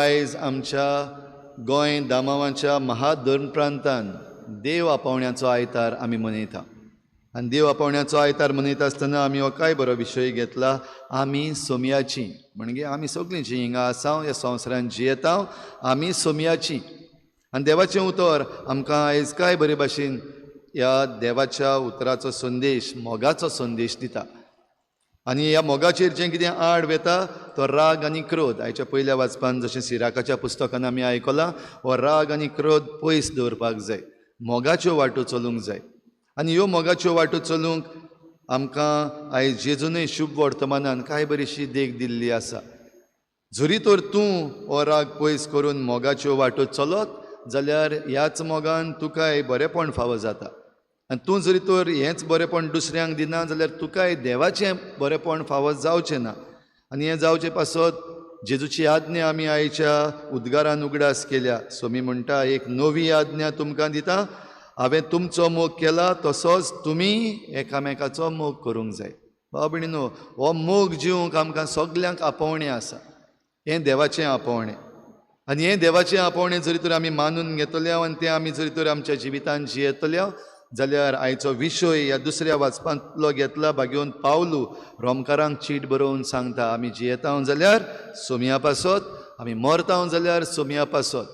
आयज आमच्या गोंय दामावांच्या महाधर्म प्रांतान देव आपोवण्याचो आयतार आमी मनयता. आनी देव आपोवण्याचो आयतार मनयता आसतना आमी हो काय बरो विशय घेतला, आमी सोमयाची. म्हणजे आमी सगळीं जीं हिंगा आसा ह्या संवसारान जियेता आमी सोमयाची. आनी देवाचें उतर आमकां आयज काय बरे भाशेन ह्या देवाच्या उतराचो संदेश, मोगाचो संदेश दिता. आनी ह्या मोगाचेर जें कितें आड वेता तो राग आनी क्रोध. आयच्या पयल्या वाचपान जशें सिराकाच्या पुस्तकान आमी आयकलां, हो राग आनी क्रोध पयस दवरपाक जाय, मोगाच्यो वाटो चलूंक जाय. आनी ह्यो मोगाच्यो वाटो चलूंक आमकां आयज जेजूनय शुभ वर्तमानान काय बरीशी देख दिल्ली आसा. जरी तर तूं हो राग पयस करून मोगाच्यो वाटो चलत जाल्यार ह्याच मोगान तुकाय बरेपण फावो जाता. आनी तूं जरी तर हेंच बरेपण दुसऱ्यांक दिना जाल्यार तुकाय देवाचें बरेपण फावो जावचें ना. आनी हें जावचें पासत जेजूची आज्ञा आमी आयच्या उद्गारान उगडास केल्या. सोमी म्हणटा, एक नवी आज्ञा तुमकां दिता, हांवें तुमचो मोग केला तसोच तुमी एकामेकाचो मोग करूंक जाय. भाव भयणीनो, हो मोग जिवंक आमकां सगल्यांक आपोवणें आसा. हें देवाचें आपोवणें. आनी हें देवाचें आपोवणें जरी तर आमी मानून घेतल्या आनी तें आमी जरी तर आमच्या जिवितांत जियेतल्या जाल्यार आयचो विशय ह्या दुसऱ्या वाचपांतलो घेतला. भाग्योन पावलू रोमकारांक चीट बरोवन सांगता, आमी जियेता जाल्यार सोमया पासत, आमी मरता जाल्यार सोमया पासत.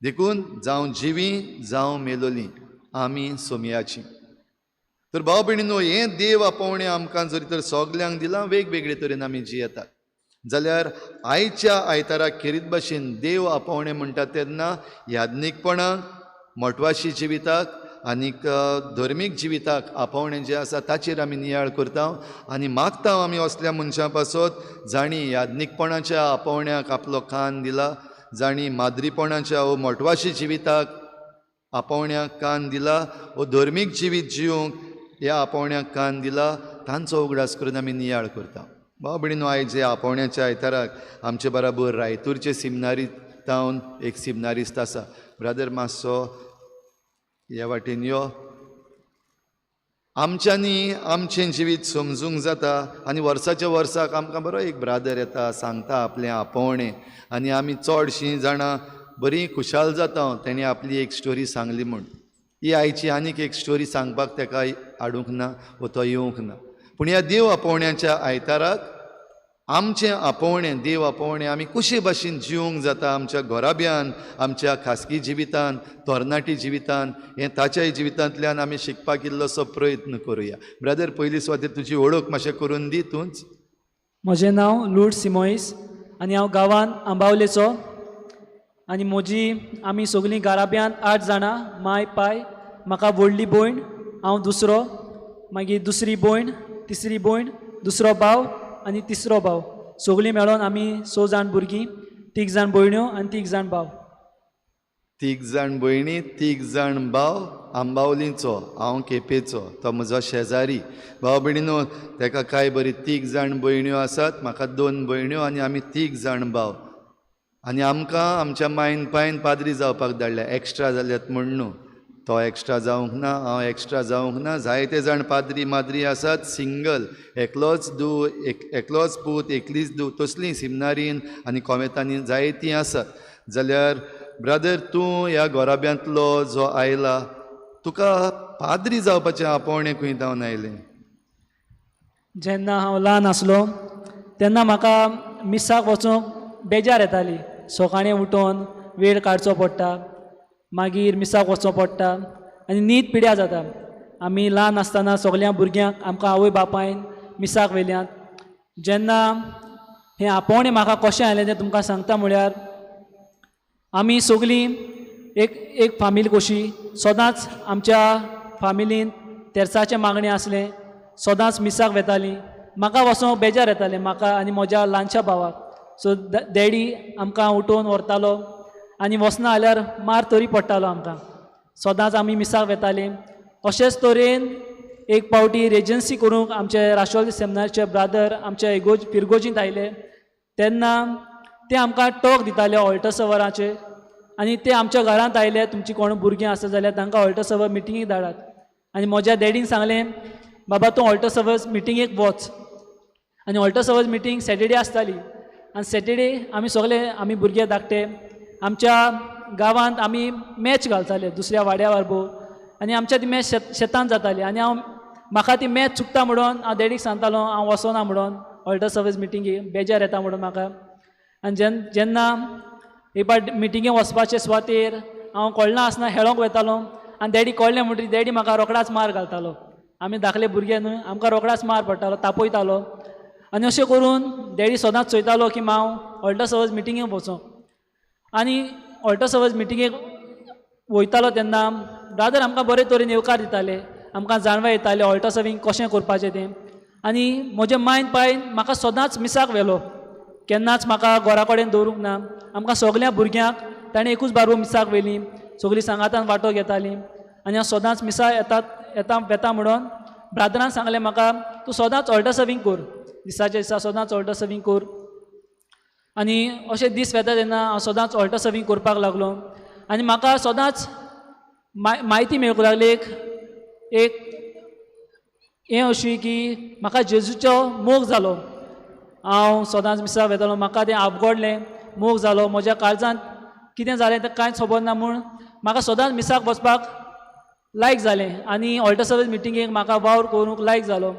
देखून जावं जिवीं जावं मेलोलीं आमी सोमयाची. तर भाव भयणीनो, हें देव आपोवणें आमकां जरी तर सगल्यांक दिलां, वेगवेगळे तरेन आमी जियेतात जाल्यार आयच्या आयताराक खेरीत भाशेन देव आपोवणें म्हणटा तेन्ना याज्ञीकपणाक, मोटवाशी जिविताक आनीक धर्मीक जिविताक आपोवणें जें आसा ताचेर आमी नियाळ करता. आनी मागता आमी असल्या मनशां पासत जाणीं याज्ञीकपणाच्या आपोवण्याक आपलो कान दिला, जाणीं माद्रीपणाच्या वो मोटवाशी जिविताक आपोवण्याक कान दिला, वो धर्मीक जिवीत जिवंक ह्या आपोवण्याक कान दिला, तांचो उगडास करून आमी नियाळ करता. भाव भयणीनो, आयज ह्या आपोवण्याच्या आयताराक आमचे बराबर रायतूरचे सिमनारीतावन एक सिमनारिस्त आसा. ब्रदर मातसो ह्या वाटेन यो. आमच्यांनी आमचें जिवीत समजूंक जाता आनी वर्साच्या वर्साक आमकां बरो एक ब्रादर येता, सांगता आपलें आपोवणें, आनी आमी चडशीं जाणां बरीं खुशाल जाता तेणी आपली एक स्टोरी सांगली म्हूण. ही आयची आनीक एक स्टोरी सांगपाक ताका हाडूंक ना वो तो येवंक ना. पूण ह्या देव आपोवण्याच्या आयताराक आमचें आपोवणें, देव आपोवणें आमी कशे भाशेन जिवंक जाता आमच्या घोराब्यान, आमच्या खासगी जिवितांत, तोरणाटी जिवितांत, हें ताच्याय जिवितांतल्यान आमी शिकपाक इल्लोसो प्रयत्न करुया. ब्रदर, पयली सुवातेर तुजी वळख मातशें करून दी तूंच. म्हजें नांव लूड सिमोईस आनी हांव गांवांत आंबावलेचो. आनी आमी सगलीं घराब्यांत 8 जाणां, माय पाय, म्हाका व्हडली भयण, हांव दुसरो, मागीर दुसरी भयण, तिसरी भयण, दुसरो भाव आनी तिसरो भाव. सगलीं मेळोन आमी 6 जाण भुरगीं, 3 जाण भयण्यो आनी 3 जाण भाव. 3 जाण भयणी, 3 जाण भाव. आंबावलीचो, हांव केपेचो, तो म्हजो शेजारी. भाव भयणीनो, ताका काय बरी 3 जाण भयण्यो आसात, म्हाका 2 भयण्यो आनी आमी 3 जाण भाव. आनी आमकां आमच्या मायन पायन पाद्री जावपाक धाडल्या. एक्स्ट्रा जाल्यात म्हण न्हू, तो एक्स्ट्रा जावंक ना, हांव एक्स्ट्रा जावंक ना. जायते जाण पाद्री माद्री आसात, सिंगल, एकलोच धूव, एकलोच पूत, एकलीच धूव, तसलीं सिमनारीन आनी कोमेतांनी जायतीं आसात. जाल्यार ब्रदर, तूं ह्या घोराब्यांतलो जो आयला, तुका पाद्री जावपाचें आपोवणें खंय जावन आयलें? जेन्ना हांव ल्हान आसलो तेन्ना म्हाका मिसाक वचूंक बेजार येताली. सकाळीं उठोन वेळ काडचो पडटा, मागीर मिसाक वचचो पडटा आनी न्हीद पिड्यार जाता. आमी ल्हान आसतना सगल्या भुरग्यांक आमकां आवय बापायन मिसाक व्हेल्यांत. जेन्ना हें आपोवणें म्हाका कशें आयलें तें तुमकां सांगता म्हळ्यार, आमी सगलीं एक फामील कशी, सदांच आमच्या फामिलीन तेर्साचें मागणें आसलें, सदांच मिसाक वेतालीं. म्हाका वचोंक बेजार येतालें, म्हाका आनी म्हज्या ल्हानच्या भावाक. सो डॅडी आमकां उठोवन व्हरतालो आनी वचना जाल्यार मार तरी पडटालो आमकां. सदांच आमी मिसाक वेतालीं. अशेंच तरेन एक पावटी रेजन्सी करूंक आमचे राष्ट्रवादी सेमिनारीचे ब्रादर आमच्या पिरगोजींत आयले. तेन्ना ते आमकां टॉक दिताले ऑल्टसवराचे, आनी ते आमच्या घरांत आयले, तुमची कोण भुरगीं आसा जाल्यार तांकां ऑल्टसवर मिटिंगेक धाडात. आनी म्हज्या डॅडीन सांगलें, बाबा तूं ऑल्टसवर मिटिंगेक वच. आनी ऑल्टसवर मिटींग सॅटर्डे आसताली. आनी सॅटर्डे आमी सगळे आमी भुरगे धाकटे आमच्या गांवांत आमी मॅच घालताले दुसऱ्या वाड्या बरोबर आनी आमच्या ती मॅच शेतान जाताली आनी म्हाका ती मॅच चुकता म्हणून हांव डॅडीक सांगतालो हांव वचना म्हणून ऑल्टर सर्वीस मिटिंगेक बेजार येता म्हणून म्हाका आनी जेन्ना एक पाट मिटिंगेक वचपाचे सुवातेर हांव कळना आसतना खेळोंक वयतालो आनी डॅडी कळ्ळें म्हणटरी डॅडी म्हाका रोखडाच मार घालतालो आमी धाकले भुरगे न्हय आमकां रोखडाच मार पडटालो तापयतालो आनी अशें करून डॅडी सदांच चोयतालो की हांव ऑल्टर सर्वीस मिटिंगेक वचों आनी ऑल्टर सर्वीस मिटिंगेक वयतालो तेन्ना ब्रादर आमकां बरे तरेन येवकार दिताले आमकां जाणवा येताले ऑल्टर सर्वीस कशें करपाचें तें आनी म्हजे मायंड पायन म्हाका सदांच मिसाक व्हेलो केन्नाच म्हाका घरा कडेन दवरूंक ना आमकां सगळ्या भुरग्यांक ताणें एकूच बारबो मिसाक व्हेली सगळीं सांगातान वांटो घेतालीं आनी हांव सदांच मिसा येता म्हणून ब्रादरान सांगलें म्हाका तूं सदांच ऑल्टर सर्वींग कर दिसाच्या दिसा सदांच ऑल्टर सर्वींग कर आनी अशे दीस वेता तेन्ना हांव सदांच ऑल्टर सर्वींग करपाक लागलो आनी म्हाका सदांच म्हायती मेळूंक लागली एक हें अशी की म्हाका जेजूचो मोग जालो हांव सदांच मिसाक वेतालो म्हाका तें आपगोडलें मोग जालो म्हज्या काळजांत कितें जालें तें कांयच खबर ना म्हूण म्हाका सदांच मिसाक वचपाक लायक जालें आनी ऑल्टर सर्वीस मिटिंगेक म्हाका वावर करूंक लायक जालो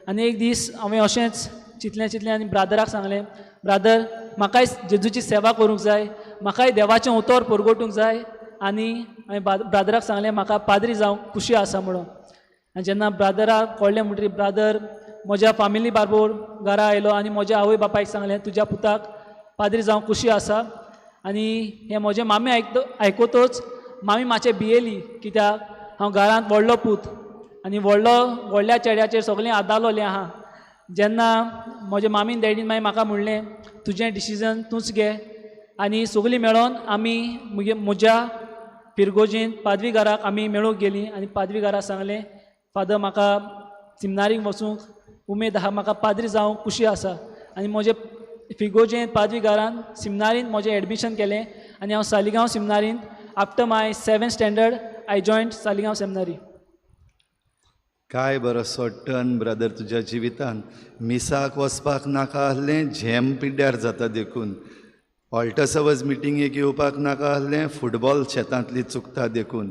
आनी एक दीस हांवें अशेंच चिंतलें आनी ब्रादराक सांगलें ब्रादर म्हाकाय जेजूची सेवा करूंक जाय म्हाकाय देवाचें उतर परगोटूंक जाय आनी हांवें ब्रादराक सांगलें म्हाका पाद्री जावंक खुशी आसा म्हणून आनी जेन्ना ब्रादराक कळ्ळें म्हणटरी ब्रादर म्हज्या फॅमिली बरोबर घरा आयलो आनी म्हज्या आवय बापायक सांगलें तुज्या पुताक पाद्री जावंक खुशी आसा आनी हें म्हजें मामी आयकतूच मामी मातशें भियेली कित्याक हांव घरांत व्हडलो पूत आनी व्हडल्या चेड्याचेर सगळीं आदारलोलें आहा जेन्ना म्हज्या मामीन डॅडीन मागीर म्हाका म्हणलें तुजें डिसिजन तूंच घे आनी सगळीं मेळोन आमी म्हज्या पिरगोजीन पादवीघराक आमी मेळूंक गेलीं आनी पादवीघराक सांगलें फादर म्हाका सिमनारीक वचूंक उमेद आहा म्हाका पाद्री जावंक खुशी आसा आनी म्हजें फिगोजेन पादवीघरान सिमनारीन म्हजें एडमिशन केलें आनी हांव सालिगांव सिमनारीन after my 7th standard I joined Saligao seminary काय बरोसो टर्न ब्रदर तुज्या जिवितान मिसाक वचपाक नाका आसलें झेम पिड्ड्यार जाता देखून ऑल्टर सर्वीस मिटिंगेक येवपाक नाका आसलें फुटबॉल शेतांतली चुकता देखून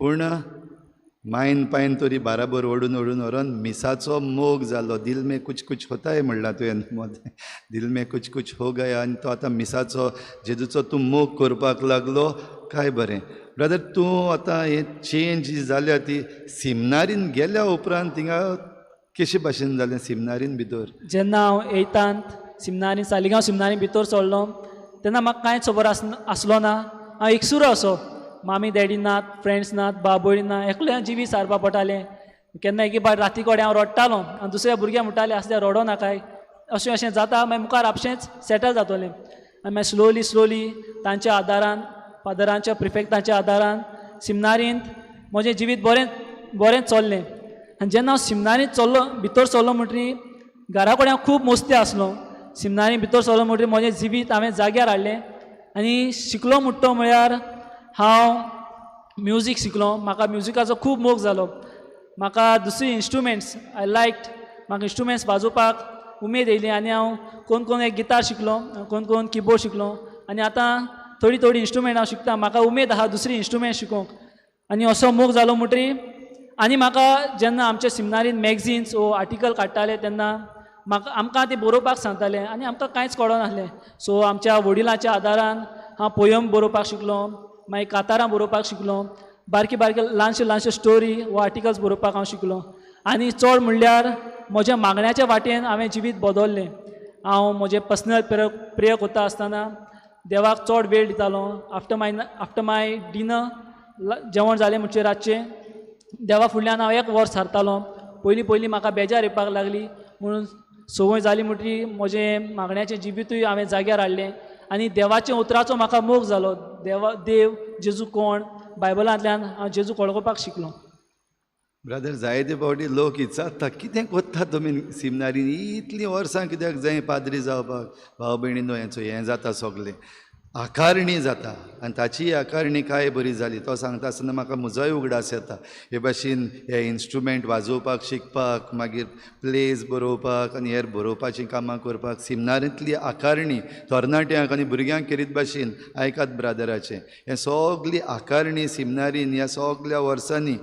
पूण मायन पायन तरी बाराबर ओडून व्हरोन मिसाचो मोग जालो दिल में कुछ होता है म्हणला तुवें मोदें दिल में कुछ हो गया आनी तो आतां मिसाचो जेजूचो तूं मोग करपाक लागलो काय बरें ब्रदर तूं आतां हें चेंज जी जाल्या ती सिमनारीन गेल्या उपरांत थिंगा केशे भाशेन जालें सिमनारीन भितर जेन्ना हांव 8थांत सिमनारीन सालिगांव सिमनारीन भितर सरलो तेन्ना म्हाका कांयच खबर आसलो ना हांव एकसुरो असो मामी डॅडी नात फ्रेंड्स नात बाबोळी ना एकलें जिवी सारपा पडटालें केन्ना एक पाट राती कडेन हांव रडटालो आनी दुसऱ्या भुरग्यां म्हणटाले आसल्या रडो नाकाय अशें जाता मागीर मुखार आपशेंच सेटल जातलें आनी मागीर स्लोली तांच्या आदारान फादरांच्या प्रिफेक्टांच्या आदारान सिमनारींत म्हजें जिवीत बरें चल्लें आनी जेन्ना हांव सिमनारींत भितर सरलो म्हणटरी घरा कडेन हांव खूब मोस्ती आसलो सिमनारींत भितर सरलो म्हणटरी म्हजें जिवीत हांवें जाग्यार हाडलें आनी शिकलो म्हणटो म्हळ्यार हांव म्युजीक शिकलो म्हाका म्युजिकाचो खूब मोग जालो म्हाका दुसरी इंस्ट्रुमेंट्स आय लायक्ड म्हाका इंस्ट्रुमेंट्स वाजोवपाक उमेद येयली आनी हांव कोण एक गिटार शिकलो कोण किबोर्ड शिकलो आनी आतां थोडी इंस्ट्रुमेंट हांव शिकता म्हाका उमेद आहा दुसरी इंस्ट्रुमेंट शिकोवंक आनी असो मोग जालो म्हणटरी आनी म्हाका जेन्ना आमच्या सिमनारीन मॅगझिन्स वो आर्टिकल काडटाले तेन्ना आमकां ते बरोवपाक सांगताले आनी आमकां कांयच कळनासलें सो आमच्या वडिलांच्या आदारान हांव पोयम बरोवपाक शिकलो मागीर कातारां बरोवपाक शिकलो बारकी ल्हानशे स्टोरी वो आर्टिकल्स बरोवपाक हांव शिकलो आनी चड म्हणल्यार म्हज्या मागण्याच्या वाटेन हांवें जिवीत बदल्लें हांव म्हजें पर्सनल प्रेयर करता आसतना देवाक चड वेळ दितालो आफ्टर माय डिनर जेवण जालें म्हणचे रातचें देवा फुडल्यान हांव 1 वर सारतालो पयलीं म्हाका बेजार येवपाक लागली म्हणून संवय जाली म्हणटरी म्हजें मागण्याचें जिवीतूय हांवें जाग्यार हाडलें आनी देवाचे उतराचो म्हाका मोग जालो देव जेजू कोण बायबलांतल्यान हांव जेजू कळोवपाक शिकलो ब्रदर जायते फावटी लोक विचारता कितें कोत्ता तुमी सिमनारीन इतलीं वर्सां कित्याक जाय पाद्री जावपाक भाव भयणीनो हें जाता सगलें आकारणी जाता आनी ताची आकारणी काय बरी जाली तो सांगता आसतना म्हाका म्हजोय उगडास येता हे भाशेन हे इन्स्ट्रुमेंट वाजोवपाक शिकपाक मागीर प्लेज बरोवपाक आनी हेर बरोवपाचीं कामां करपाक सिमनारींतली आकारणी तरणाट्यांक आनी भुरग्यांक करीत भाशेन आयकात ब्रादराचें हें सगली आकारणी सिमनारीन ह्या सगल्या वर्सांनी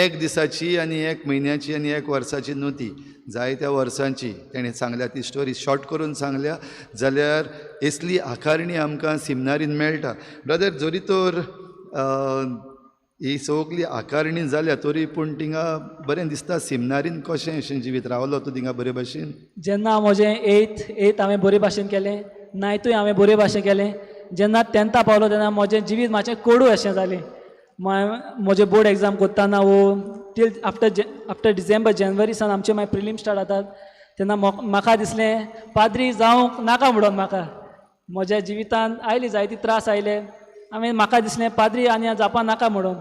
एक दिसाची आनी एक म्हयन्याची आनी एक वर्साची न्हू ती जायत्या वर्सांची तेणें सांगल्या ती स्टोरी शॉर्ट करून सांगल्या जाल्यार असली आकारणी आमकां सिमनारीन मेळटा ब्रदर जोरी तर ही सगली आकारणी जाल्या तरी पूण थिंगा बरें दिसता सिमनारीन कशें अशें जिवीत रावलो तूं थिंगा बरे भशेन जेन्ना म्हजें एथ हांवें बरे भाशेन केलें नायतूय हांवें बरे भाशेन केलें जेन्ना 10th पावलो तेन्ना म्हजें जिवीत मातशें कोडू अशें जालें म्हजे बोर्ड एग्जाम करतना वो टील आफ्टर डिसेंबर जानेवारी सान आमचे मागीर प्रिलीम स्टार्ट जातात तेन्ना म्हाका दिसलें पाद्री जावंक नाका म्हणून म्हाका म्हज्या जिवितांत आयली जायती त्रास आयले म्हाका दिसलें पाद्री आनी जावपा नाका म्हणून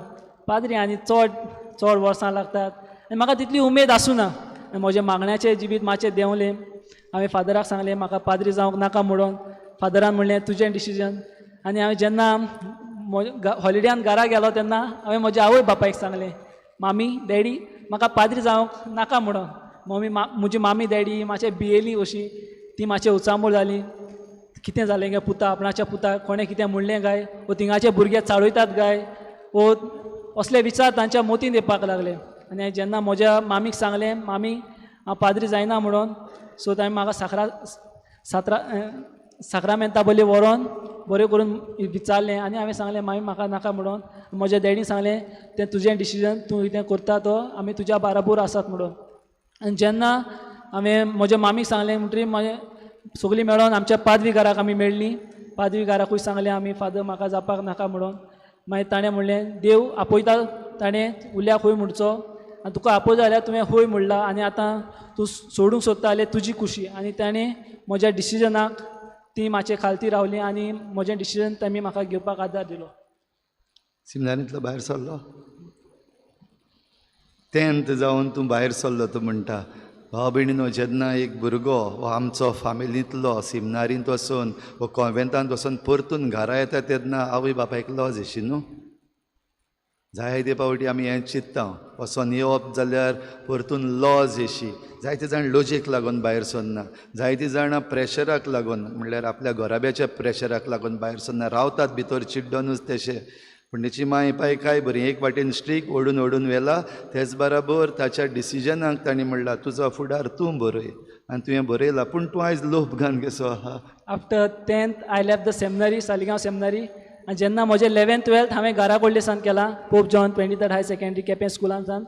पाद्री आनी चड वर्सां लागतात आनी म्हाका तितली उमेद आसूं ना म्हजें मागण्याचें जिवीत मातशें देंवलें हांवें फादराक सांगलें म्हाका पाद्री जावंक नाका म्हणून फादरान म्हणलें तुजें डिसिजन आनी हांवें जेन्ना हॉलिडेयान घरा गेलो तेन्ना हांवें म्हज्या आवय बापायक सांगलें मामी डॅडी म्हाका पाद्री जावंक नाका म्हणून म्हजी मामी डॅडी मातशें भियेलीं अशीं ती मातशें उचांबूळ जाली कितें जालें गे पुता आपणाच्या पुताक कोणें कितें म्हणलें काय वो थिंगाचे भुरगे चाळयतात काय वो असले विचार तांच्या मोतीन येवपाक लागले आनी जेन्ना म्हज्या मामीक सांगलें मामी हांव पाद्री जायना म्हणून सो ताणें म्हाका साक्रामेंता बली व्हरोन बरें करून विचारलें आनी हांवें सांगलें मामी म्हाका नाका म्हणून म्हज्या डॅडीन सांगलें तें तुजें डिसिजन तूं कितें करता तो आमी तुज्या बाराबर आसात म्हणून आनी जेन्ना हांवें म्हज्या मामीक सांगलें म्हणटरी म्हाजें सगळीं मेळोन आमच्या पादवी घराक आमी मेळ्ळीं पादवी घराकूय सांगलें आमी फादर म्हाका जावपाक नाका म्हणून मागीर ताणें म्हणलें देव आपयता ताणें उल्याक खंय म्हणचो आनी तुका आपयता जाल्यार तुवें हय म्हणला आनी आतां तूं सोडूंक सोदता जाल्यार तुजी खुशी आनी ताणें म्हज्या डिसिजनाक ती मातशें खालती रावली आनी म्हजें डिसिजन तेमी म्हाका घेवपाक आदार दिलो सिमनारींतलो भायर सरलो 10th जावन तूं भायर सरलो तूं म्हणटा भाव भयणीनो जेन्ना एक भुरगो हो आमचो फामिलींतलो सिमनारींत वचून वो कॉन्वेंतांत वचून परतून घरा येता तेन्ना आवय बापायक लॉज अशी न्हू जायते फावटी आमी हें चिंत्ता वचोन येवप जाल्यार परतून लॉज अशी जायते जाण लॉजीक लागून भायर सरना जायतीं जाणां प्रेशराक लागून म्हणल्यार आपल्या घोराब्याच्या प्रेशराक लागून भायर सरना रावतात भितर चिड्डोनूच तशें पूण तेची माय पाय काय बरी एक वाटेन स्ट्रीक ओडून व्हेला तेच बराबर ताच्या डिसिजनाक ताणें म्हणलां तुजो फुडार तूं बरय आनी तुवें बरयला पूण तूं आयज लोप घान कसो आहा after 10th I left the seminary Saligao seminary आनी जेन्ना म्हजें 11th 12th हांवें घरा कडल्यान केलां Pope John 23rd higher secondary Quepem स्कुलान सावन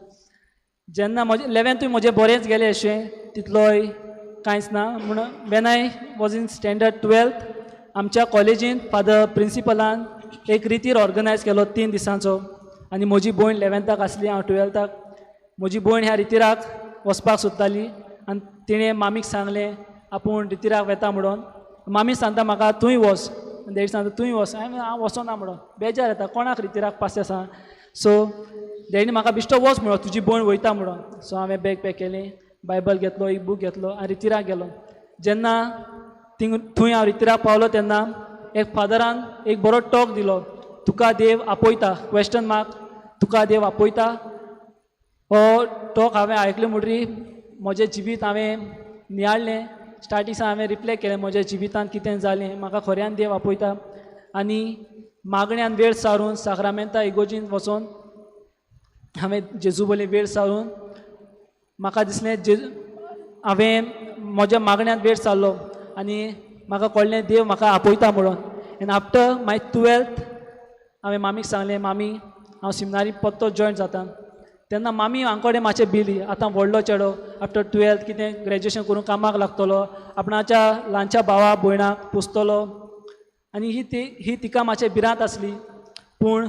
जेन्ना म्हजें 11thूय म्हजें बरेंच गेलें अशें तितलोय कांयच ना म्हण when I was in standard 12th आमच्या कॉलेजींत फादर प्रिंसिपलान एक रितीर ऑर्गनायज केलो 3 दिसांचो आनी म्हजी भयण 11thाक आसली हांव 12thाक म्हजी भयण ह्या रितीराक वचपाक सोदताली आनी तिणें मामीक सांगलें आपूण रितीराक वेता म्हणून मामी सांगता म्हाका तूंय वच डॅडी सांगता तूंय वच हांव वचोना म्हणून बेजार येता कोणाक रितीराक पासय सांग सो डॅडीन म्हाका बिश्तो वच म्हणून तुजी भयण वयता म्हणून सो हांवें बॅग पॅक केलें बायबल घेतलो एक बूक घेतलो आनी रितीराक गेलो जेन्ना थंय हांव रितीराक पावलो तेन्ना एक फादरान एक बरो टॉक दिलो तुका देव आपयता क्वेश्चन मार्क तुका देव आपयता हो टॉक हांवें आयकलो म्हणटरी म्हजें जिवीत हांवें नियाळ्ळें स्टार्टिंगसान हांवें रिफ्लेक्ट केलें म्हज्या जिवितांत कितें जालें म्हाका खऱ्यान देव आपयता आनी मागण्यान वेळ सारून साक्रामेंता इगोजींत वचोन हांवें जेजू बली वेळ सारून म्हाका दिसलें हांवें म्हज्या मागण्यान वेळ सारलो आनी म्हाका कळ्ळें देव म्हाका आपयता म्हणून आनी आफ्टर माय 12th हांवें मामीक सांगलें मामी हांव सिमनारी परतो जॉयन जाता तेन्ना मामी हांगा कडेन मातशें भिली आतां व्हडलो चेडो आफ्टर 12th कितें ग्रॅज्युएशन करून कामाक लागतलो आपणाच्या ल्हानच्या भावा भयणाक पुजतलो आनी ही तिका मातशें भिरांत आसली पूण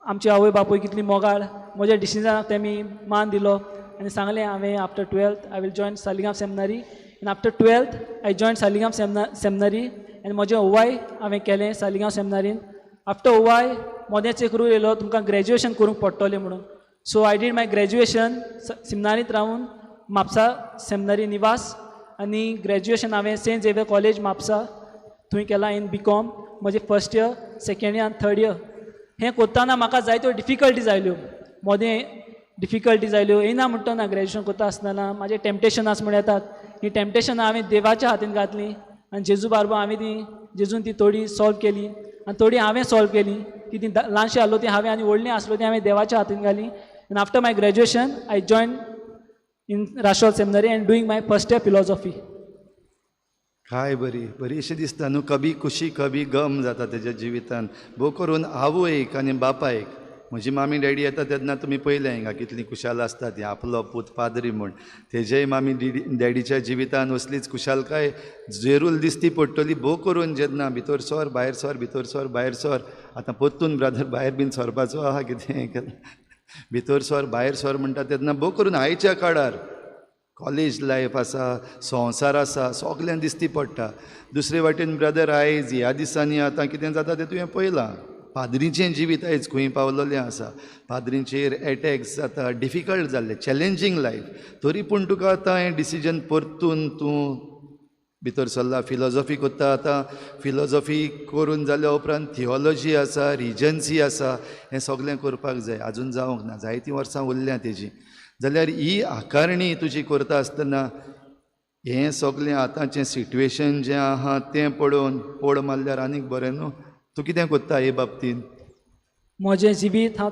आमची आवय बापूय कितली मोगाळ म्हज्या डिसिजनाक तेमी मान दिलो आनी सांगलें हांवें after 12th I will join Saligao seminary आनी after 12th I join Saligao seminary आनी म्हजें ओवाय हांवें केलें सालिगांव सेमिनरीन आफ्टर ओवाय मोदेंच एक रूल येयलो तुमकां ग्रॅज्युएशन करूंक पडटलें म्हणून सो आय डीड माय ग्रॅज्युएशन सेमिनारींत रावून म्हापसा सेमिनरी निवास आनी ग्रॅज्युएशन हांवें सेंट झेवियर कॉलेज म्हापसा थंय केलां इन BCom म्हजे फर्स्ट इयर सेकंड इयर आनी थर्ड इयर हें कोत्ताना म्हाका जायत्यो डिफिकल्टीज आयल्यो मोदें डिफिकल्टीज आयल्यो येयना म्हणटना ग्रॅज्युएशन कोत्ता आसतना म्हाजे टॅम्पटेशनास म्हण येतात ही टॅम्पटेशनां हांवें देवाच्या हातीन घातलीं आनी जेजू बारबर हांवें ती जेजून ती थोडी सॉल्व केली आनी थोडी हांवें सॉल्व केली की ती ल्हानशी आहलो ती हांवें आनी व्हडली आसलो ती हांवें देवाच्या हातीन घाली आनी आफ्टर माय ग्रॅज्युएशन आय जॉयन इन राष्ट्रवाद seminary and doing my first year philosophy. काय बरी अशें दिसता न्हू कभी खुशी कभी गम जाता तेज्या जिवितान भोव करून आवयक आनी बापायक म्हजी मामी डॅडी येता तेन्ना तुमी पयलें हिंगा कितलीं खुशाल आसता ती आपलो पूत पाद्री म्हूण तेजेय मामी डॅडीच्या जिवितान असलीच खुशालकाय जरूल दिसती पडटली भोव करून जेन्ना भितर सर भायर सर भितर सर भायर सर आतां परतून ब्रदर भायर बीन सरपाचो आहा कितें भितर सर भायर सर म्हणटा तेन्ना भोव करून आयच्या काळार कॉलेज लायफ आसा संवसार आसा सगळ्यांक दिसती पडटा दुसरे वाटेन ब्रदर आयज ह्या दिसांनी आतां कितें जाता तें तुवें पळयलां पाद्रीचें जिवीत आयज खंय पावलेलें आसा पाद्रींचेर एटॅक्स जाता डिफिकल्ट जाल्ले चॅलेंजींग लायफ तरी पूण तुका आतां हें डिसिजन परतून तूं भितर सरला फिलॉसॉफी कोत्ता आतां फिलॉसॉफी करून जाल्या उपरांत थियोलॉजी आसा रिजन्सी आसा हें सगळें करपाक जाय आजून जावंक ना जायतीं वर्सां उरल्यां तेजी जाल्यार ही आकारणी तुजी करता आसतना हें सगळें आतांचें सिट्युएशन जें आहा तें पळोवन पड मारल्यार आनीक बरें न्हू तूं कितें कोत्ता हे बाबतींत म्हजें जिवीत हांव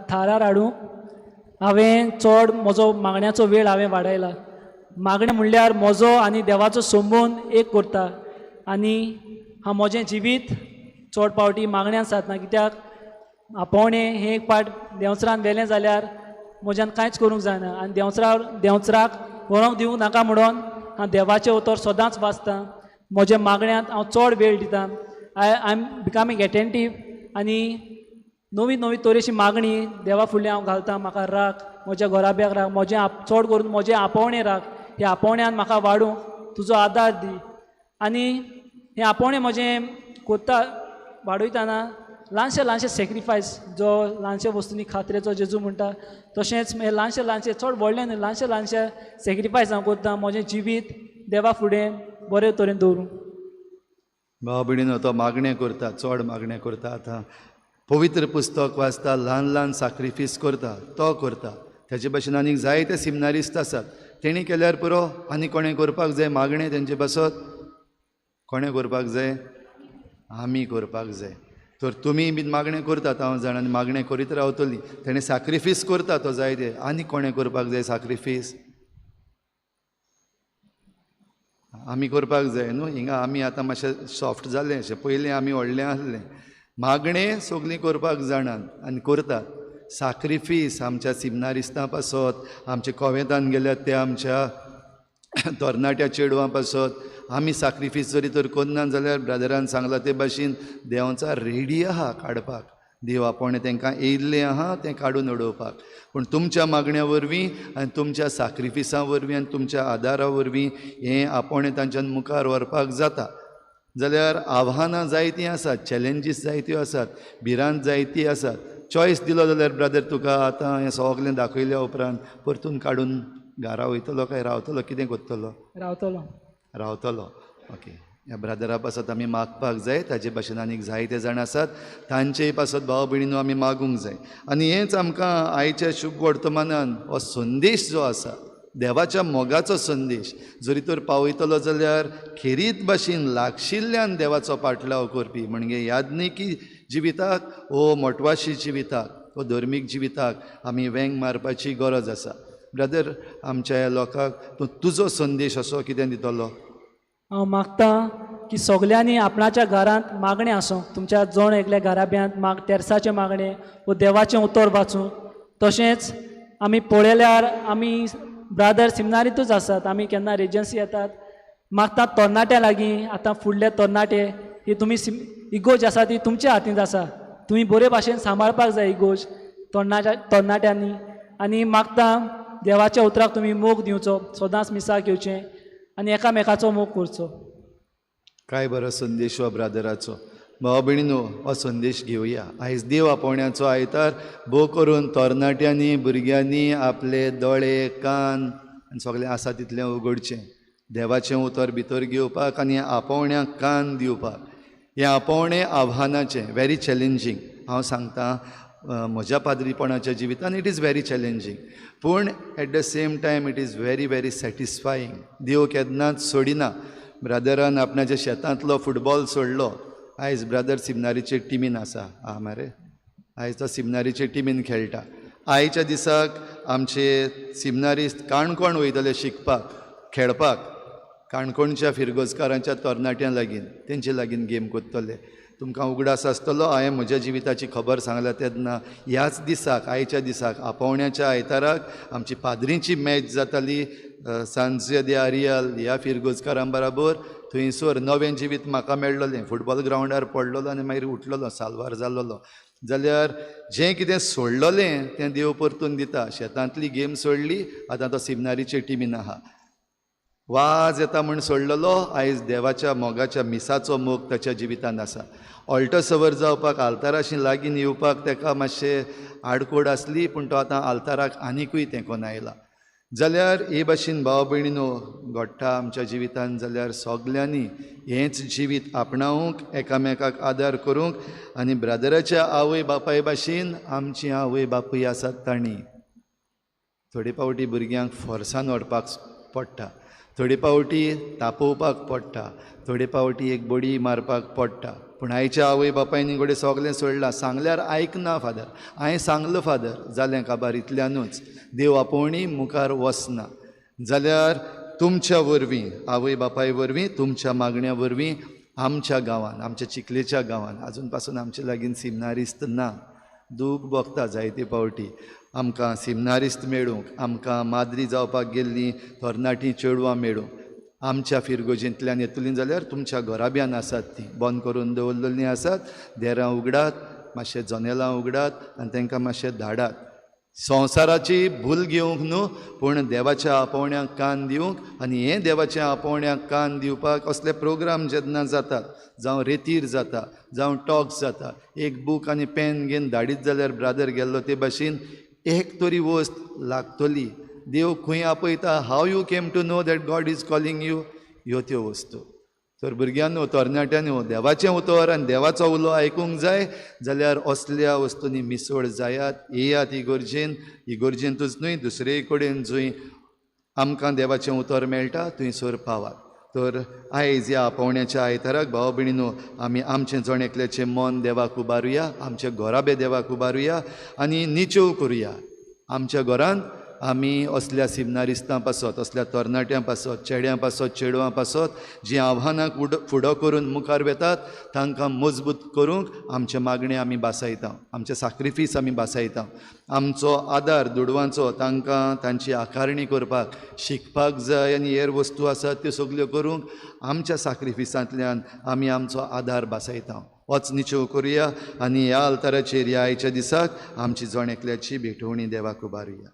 थारार हाडूंक हांवें चड म्हजो मागण्याचो वेळ हांवें वाडयला मागणें म्हणल्यार म्हजो आनी देवाचो संबंद एक करता आनी हांव म्हजें जिवीत चड पावटी मागण्यान साधना कित्याक आपोवणें हें एक पाट देंवचरान व्हेलें जाल्यार म्हज्यान कांयच करूंक जायना आनी देंवचराक व्हरोंक दिवंक नाका म्हणून हांव देवाचें उतर सदांच वाचतां म्हज्या मागण्यांत हांव चड वेळ दितां आय एम बिकमींग एटेंटीव आनी नवी नवी तरेची मागणी देवा फुडल्यान हांव घालतां म्हाका राख म्हज्या घोराब्याक राख म्हजें चड करून म्हजें आपोवणें राख ह्या आपोवण्यान म्हाका वाडूंक तुजो आदार दी आनी हें आपोवणें म्हजें कोत्ता वाडयतना ल्हानशें सॅक्रिफायस जो ल्हानशे वस्तूंनी खात्रेचो जेजू म्हणटा तशेंच हे ल्हानशें चड व्हडलें न्हय ल्हानशें सॅक्रिफायस हांव करतां म्हजें जिवीत देवा फुडें बरे तरेन दवरूंक. भाव भयणीनो तो मागणें करता चड मागणें करता आतां पवित्र पुस्तक वाचता ल्हान सॅक्रिफीस करता तो करता तेजे भाशेन आनीक जायते सिमनारिस्ट आसात तेणी केल्यार पुरो आनी कोणें करपाक जाय मागणें तेंचे बसत कोणें करपाक जाय आमी करपाक जाय तर तुमी बीन मागणें करतात हांव जाणां मागणें करीत रावतलीं तेणें सॅक्रिफीस करता तो जायते आनी कोणें करपाक जाय सॅक्रिफीस आमी करपाक जाय न्हू हिंगा आमी आतां मातशें सॉफ्ट जालें अशें पयलीं आमी व्हडलें आसलें मागणें सगळीं करपाक जाणात आनी करतात सॅक्रिफीस आमच्या सिमनारिस्तां पासत आमच्या कोवेतान गेल्यात ते आमच्या तरणाट्या चेडवां पासत आमी सॅक्रिफीस जरी तर करना जाल्यार ब्रदरान सांगलां ते भाशेन देंवचार रेडी आहा काडपाक देव आपोवणें तांकां येयल्लें आहा तें काडून उडोवपाक पूण तुमच्या मागण्या वरवीं आनी तुमच्या सॅक्रिफिसां वरवीं आनी तुमच्या आदारा वरवीं हें आपोवणें तांच्यान मुखार व्हरपाक जाता जाल्यार आव्हानां जायतीं आसात चॅलेंजीस जायत्यो आसात भिरांत जायतीं आसात चॉयस दिलो जाल्यार ब्रदर तुका आतां हें सगलें दाखयल्या उपरांत परतून काडून घरा वयतलो काय रावतलो कितें करतलो रावतलो ओके ह्या ब्रदरा पासत आमी मागपाक जाय ताजे भाशेन आनीक जायते जाण आसात तांचेय पासत भाव भयणीनो आमी मागूंक जाय आनी हेंच आमकां आयच्या शुभ वर्तमानान हो संदेश जो आसा देवाच्या मोगाचो संदेश जरी तर पावयतलो जाल्यार खेरीत भाशेन लागशिल्ल्यान देवाचो पाटलाव करपी म्हणजे याज्ञिकी जिविताक वो मोटवाशी जिविताक वो धर्मीक जिविताक आमी वेंग मारपाची गरज आसा ब्रदर आमच्या ह्या लोकांक तुजो संदेश असो कितें दितलो हांव मागतां की सगल्यांनी आपणाच्या घरांत मागणें आसूं तुमच्या जण एकल्या घराब्यांत तेर्साचें मागणें वो देवाचें उतर वाचूंक तशेंच आमी पळयल्यार आमी ब्रादर सिमनारीतूच आसात आमी केन्ना रेजन्सी येतात मागतात तरणाट्या लागीं आतां फुडले तरणाटे ही तुमी इगोज आसा ती तुमच्या हातींत आसा तुमी बरे भाशेन सांबाळपाक जाय इगोज तरणाट्यांनी आनी मागतां देवाच्या उतराक तुमी मोग दिवचो सदांच मिसाक घेवचें आनी एकामेकाचो मोग करचो. काय बरो संदेश हो ब्रादराचो भाव भयणीनो हो संदेश घेवया आयज देव आपोवण्याचो आयतार भोव करून तरणाट्यांनी भुरग्यांनी आपले दोळे कान आनी सगळें आसा तितलें उगडचें देवाचें उतर भितर घेवपाक आनी आपोवण्याक कान दिवपाक हें आपोवणें आव्हानाचें, व्हेरी चॅलेंजींग. हांव सांगतां म्हज्या पाद्रीपणाच्या जिवितान इट इज व्हेरी चॅलेंजींग, पूण at the same time it is very very सॅटिस्फायींग. देव केन्नाच सोडिना. ब्रदरान आपणाच्या शेतांतलो फुटबॉल सोडलो, आयज ब्रदर सिमनारीचे टिमीन आसा मरे, आयज तो सिमनारीचे टिमीन खेळटा. आयच्या दिसाक आमचे सिमनारिस्त काणकोण वयतले शिकपाक, खेळपाक, काणकोणच्या फिरगोजकारांच्या तरणाट्यां लागीं, तेंचे लागीं गेम कोत्तले. तुमकां उगडास आसतलो, हांवें म्हज्या जिविताची खबर सांगल्या तेन्ना ह्याच दिसाक, आयच्या दिसाक, आपोवण्याच्या आयताराक आमची पाद्रीची मॅच जाताली सांजे दे आरियल ह्या फिरगोजकारां बरोबर. थंयसर नवें जिवीत म्हाका मेळ्ळलें. फुटबॉल ग्रावंडार पडलोलो आनी मागीर उठलोलो, साल्वार जाल्लोलो. जाल्यार जें कितें सोडलोलें तें देव परतून दिता. शेतांतली गेम सोडली, आतां तो सिमनारीचे टिमीन आहा. वाज येता म्हूण सोडलेलो, आयज देवाच्या मोगाच्या मिसाचो मोग ताच्या जिवितान आसा. ऑल्टर सवर जावपाक, आल्ताराशी लागीं येवपाक ताका मातशें आडकोड आसली, पूण तो आतां आल्ताराक आनिकूय तेंकोन आयला. जाल्यार हे भाशेन भाव भयणीनो घडटा आमच्या जिवितान. जाल्यार सगल्यांनी हेंच जिवीत आपणावंक, एकामेकाक आदार करूंक आनी ब्रदराच्या आवय बापाय भाशेन आमची आवय बापूय आसात तांणी. थोडे पावटी भुरग्यांक फोर्सान व्हरपाक पडटा, थोडे पावटी तापोवपाक पडटा, थोडे पावटी एक बडी मारपाक पडटा. पूण आयच्या आवय बापायनी घोडे सगलें सोडलां. सांगल्यार आयकना फादर, हांवें सांगलो फादर, जालें काबार, इतल्यानूच. देव आपोवणी मुखार वचना. जाल्यार तुमच्या वरवीं, आवय बापाय वरवीं, तुमच्या मागण्या वरवीं आमच्या गांवांत, आमच्या चिखलेच्या गांवांत आजून पासून आमचे लागीं सिमनारिस्त ना. दूख भोगता जायते पावटी. आमकां सिमनारिस्त मेळूंक, आमकां माद्री जावपाक गेल्लीं तरणाटीं चेडवां मेळूंक, आमच्या फिरगोजेंतल्यान येतलीं जाल्यार तुमच्या घराब्यान आसात, तीं बंद करून दवरलेलीं आसात. देरां उगडात, मातशें जनेलां उगडात आनी तांकां मातशें धाडात. संवसाराची भूल घेवंक न्हू, पूण देवाच्या आपोवण्यांक कान दिवंक. आनी हें देवाच्या आपोवण्यांक कान दिवपाक असले प्रोग्राम जेन्ना जातात, जावं रेतीर जाता, जावं टॉक्स जाता, एक बूक आनी पेन घेवन धाडीत जाल्यार ब्रादर गेल्लो ते भाशेन एक तरी वस्त लागतली. देव खंय आपयता, how you came to know that God is calling you, ह्यो त्यो वस्तू. तर भुरग्यांनो, तरणाट्यांनो, देवाचें उतर आनी देवाचो उलो आयकूंक जाय जाल्यार असल्या वस्तूंनी मिसळ जायात. येयात इगोर्जेंतूच न्हय, दुसरे कडेन जंय आमकां देवाचें उतर मेळटा थंयसर पावात. तर आयज ह्या आपोवण्याच्या आयताराक भाव भयणीनो, आमी आमचें जण एकल्याचें मन देवाक उबारुया, आमचे घोराबे देवाक उबारुया आनी निचेव करुया. आमच्या घरांत आमी असल्या सिमनारिस्तां पासत, असल्या तरणाट्यां पासत, चेड्यां पासत, चेडवां पासत, जीं आव्हानाक फुडो करून मुखार वेतात, तांकां मजबूत करूंक आमचे मागणे आमी बासायता, आमचे सॅक्रिफीस आमी बासायता. आमचो आदार दुडवांचो तांकां तांची आकारणी करपाक शिकपाक जाय आनी हेर वस्तू आसात त्यो सगल्यो करूंक आमच्या सॅक्रिफिसांतल्यान आमी आमचो आदार बासायता. होच निचेव करुया आनी ह्या आल्ताराचेर ह्या आयच्या दिसाक आमची जण एकल्याची भेटवणी देवाक उबारुया.